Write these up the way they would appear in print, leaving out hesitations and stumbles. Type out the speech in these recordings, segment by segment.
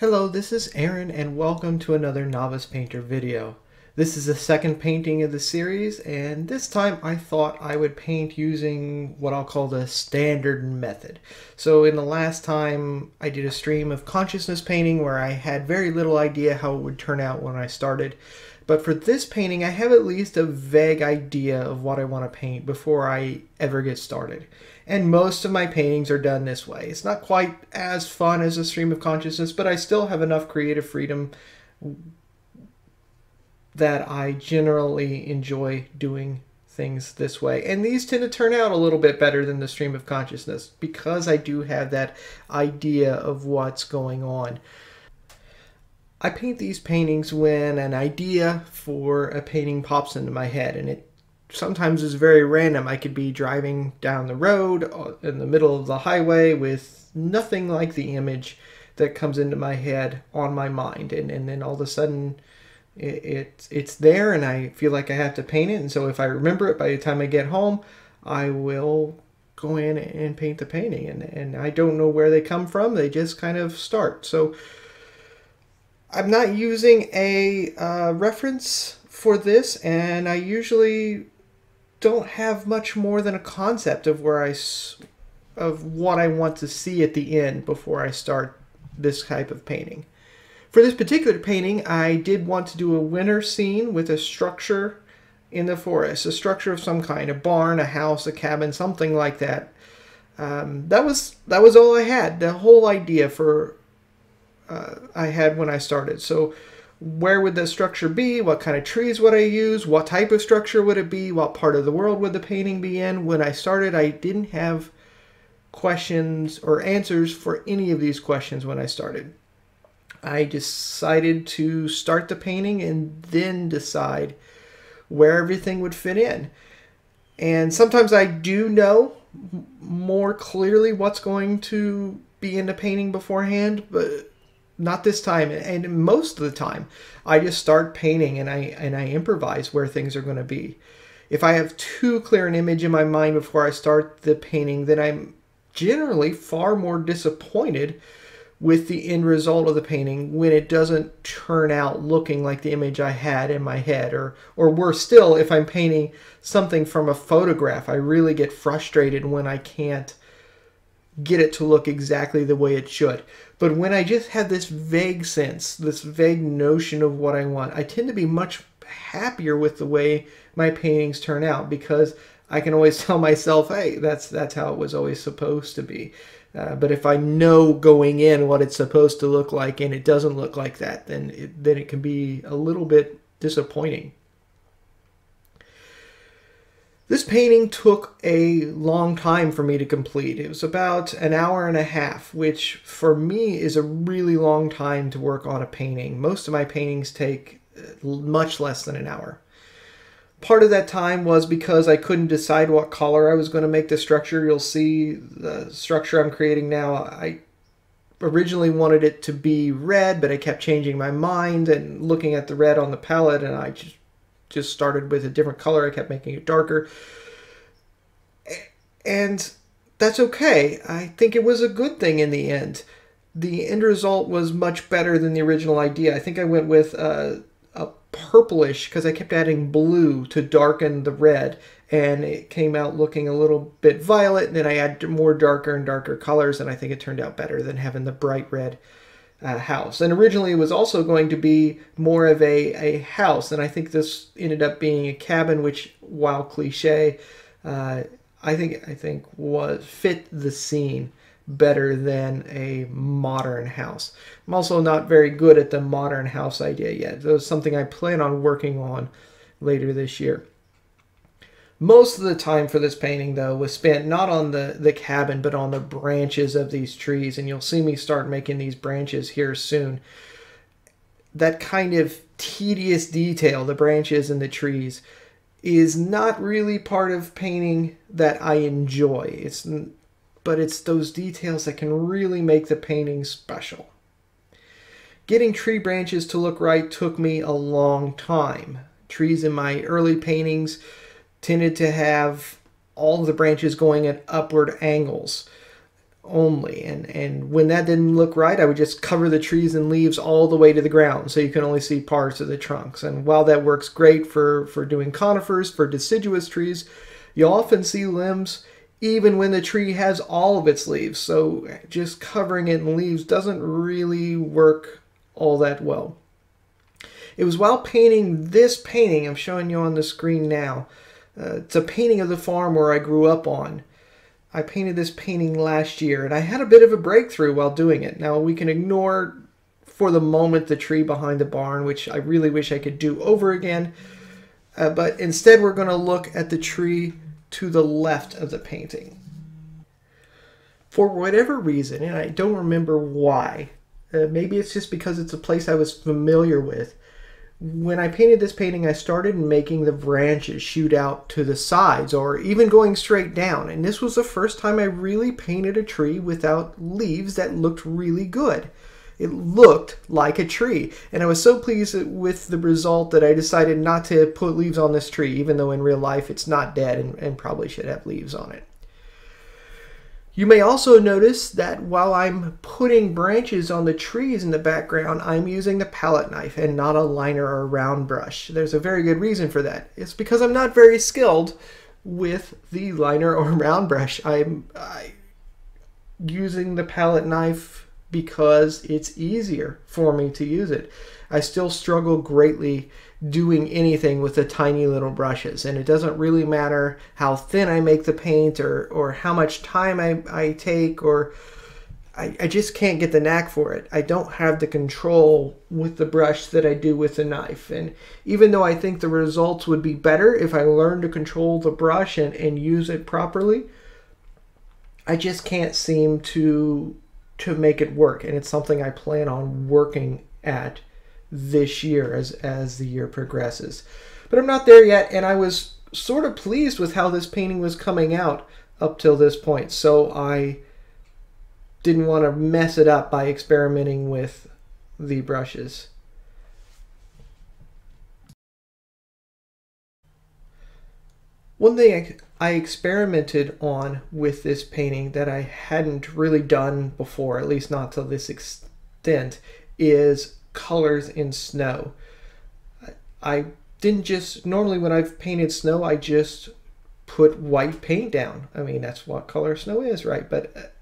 Hello, this is Aaron and welcome to another Novice Painter video. This is the second painting of the series, and this time I thought I would paint using what I'll call the standard method. So in the last time I did a stream of consciousness painting where I had very little idea how it would turn out when I started. But for this painting I have at least a vague idea of what I want to paint before I ever get started. And most of my paintings are done this way. It's not quite as fun as a stream of consciousness, but I still have enough creative freedom that I generally enjoy doing things this way. And these tend to turn out a little bit better than the stream of consciousness because I do have that idea of what's going on. I paint these paintings when an idea for a painting pops into my head, and it sometimes is very random. I could be driving down the road in the middle of the highway with nothing like the image that comes into my head on my mind, and then all of a sudden it's there and I feel like I have to paint it. And so if I remember it by the time I get home, I will go in and paint the painting, and I don't know where they come from. They just kind of start. So I'm not using a reference for this, and I usually don't have much more than a concept of what I want to see at the end before I start this type of painting. For this particular painting, I did want to do a winter scene with a structure in the forest, a structure of some kind, a barn, a house, a cabin, something like that. That was all I had. The whole idea I had when I started. So where would the structure be? What kind of trees would I use? What type of structure would it be? What part of the world would the painting be in? When I started, I didn't have questions or answers for any of these questions when I started. I decided to start the painting and then decide where everything would fit in. And sometimes I do know more clearly what's going to be in the painting beforehand, but not this time. And most of the time I just start painting and I improvise where things are going to be. If I have too clear an image in my mind before I start the painting, then I'm generally far more disappointed with the end result of the painting when it doesn't turn out looking like the image I had in my head. Or worse still, if I'm painting something from a photograph, I really get frustrated when I can't get it to look exactly the way it should. But when I just have this vague sense, this vague notion of what I want, I tend to be much happier with the way my paintings turn out, because I can always tell myself, hey, that's how it was always supposed to be. But if I know going in what it's supposed to look like and it doesn't look like that, then it can be a little bit disappointing. This painting took a long time for me to complete. It was about an hour and a half, which for me is a really long time to work on a painting. Most of my paintings take much less than an hour. Part of that time was because I couldn't decide what color I was going to make the structure. You'll see the structure I'm creating now. I originally wanted it to be red, but I kept changing my mind and looking at the red on the palette, and I just started with a different color. I kept making it darker. And that's okay. I think it was a good thing in the end. The end result was much better than the original idea. I think I went with a purplish because I kept adding blue to darken the red, and it came out looking a little bit violet, and then I added more darker and darker colors, and I think it turned out better than having the bright red house. And originally it was also going to be more of a house, and I think this ended up being a cabin, which, while cliche, I think fit the scene better than a modern house. I'm also not very good at the modern house idea yet. That was something I plan on working on later this year. Most of the time for this painting, though, was spent not on the cabin, but on the branches of these trees. And you'll see me start making these branches here soon. That kind of tedious detail, the branches and the trees, is not really part of painting that I enjoy. But it's those details that can really make the painting special. Getting tree branches to look right took me a long time. Trees in my early paintings tended to have all of the branches going at upward angles. only. And when that didn't look right, I would just cover the trees and leaves all the way to the ground so you can only see parts of the trunks. And while that works great for doing conifers, for deciduous trees, you often see limbs even when the tree has all of its leaves. So just covering it in leaves doesn't really work all that well. It was while painting this painting I'm showing you on the screen now. It's a painting of the farm where I grew up on. I painted this painting last year, and I had a bit of a breakthrough while doing it. Now, we can ignore for the moment the tree behind the barn, which I really wish I could do over again. But instead, we're going to look at the tree to the left of the painting. For whatever reason, and I don't remember why, maybe it's just because it's a place I was familiar with, when I painted this painting, I started making the branches shoot out to the sides or even going straight down. And this was the first time I really painted a tree without leaves that looked really good. It looked like a tree. And I was so pleased with the result that I decided not to put leaves on this tree, even though in real life it's not dead and probably should have leaves on it. You may also notice that while I'm putting branches on the trees in the background, I'm using the palette knife and not a liner or a round brush. There's a very good reason for that. It's because I'm not very skilled with the liner or round brush. I'm using the palette knife because it's easier for me to use it. I still struggle greatly doing anything with the tiny little brushes, and it doesn't really matter how thin I make the paint or how much time I take, or I just can't get the knack for it. I don't have the control with the brush that I do with the knife. And even though I think the results would be better if I learned to control the brush and use it properly, I just can't seem to make it work. And it's something I plan on working at this year as the year progresses. But I'm not there yet, and I was sort of pleased with how this painting was coming out up till this point, so I didn't want to mess it up by experimenting with the brushes. One thing I experimented on with this painting that I hadn't really done before, at least not to this extent, is colors in snow. I didn't just, normally when I've painted snow, I just put white paint down. I mean, that's what color snow is, right? But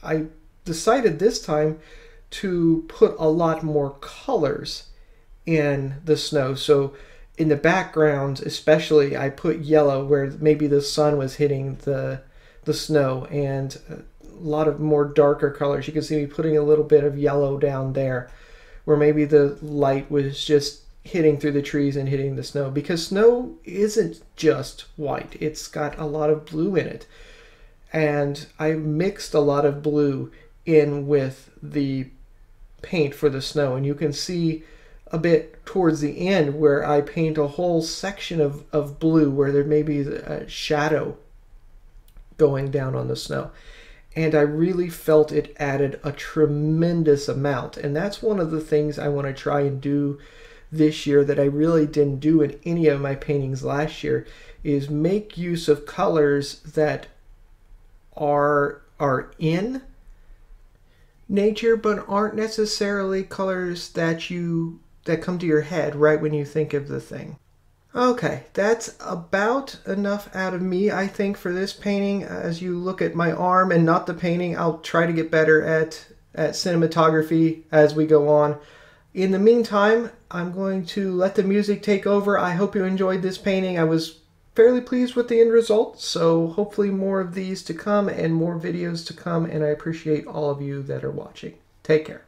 I decided this time to put a lot more colors in the snow. So in the background especially, I put yellow where maybe the sun was hitting the snow, and a lot of more darker colors. You can see me putting a little bit of yellow down there where maybe the light was just hitting through the trees and hitting the snow, because snow isn't just white. It's got a lot of blue in it. And I mixed a lot of blue in with the paint for the snow, and you can see a bit towards the end where I paint a whole section of blue where there may be a shadow going down on the snow. And I really felt it added a tremendous amount. And that's one of the things I want to try and do this year that I really didn't do in any of my paintings last year, is make use of colors that are in nature but aren't necessarily colors that come to your head right when you think of the thing. Okay, that's about enough out of me, I think, for this painting. As you look at my arm and not the painting, I'll try to get better at cinematography as we go on. In the meantime, I'm going to let the music take over. I hope you enjoyed this painting. I was fairly pleased with the end result, so hopefully more of these to come and more videos to come, and I appreciate all of you that are watching. Take care.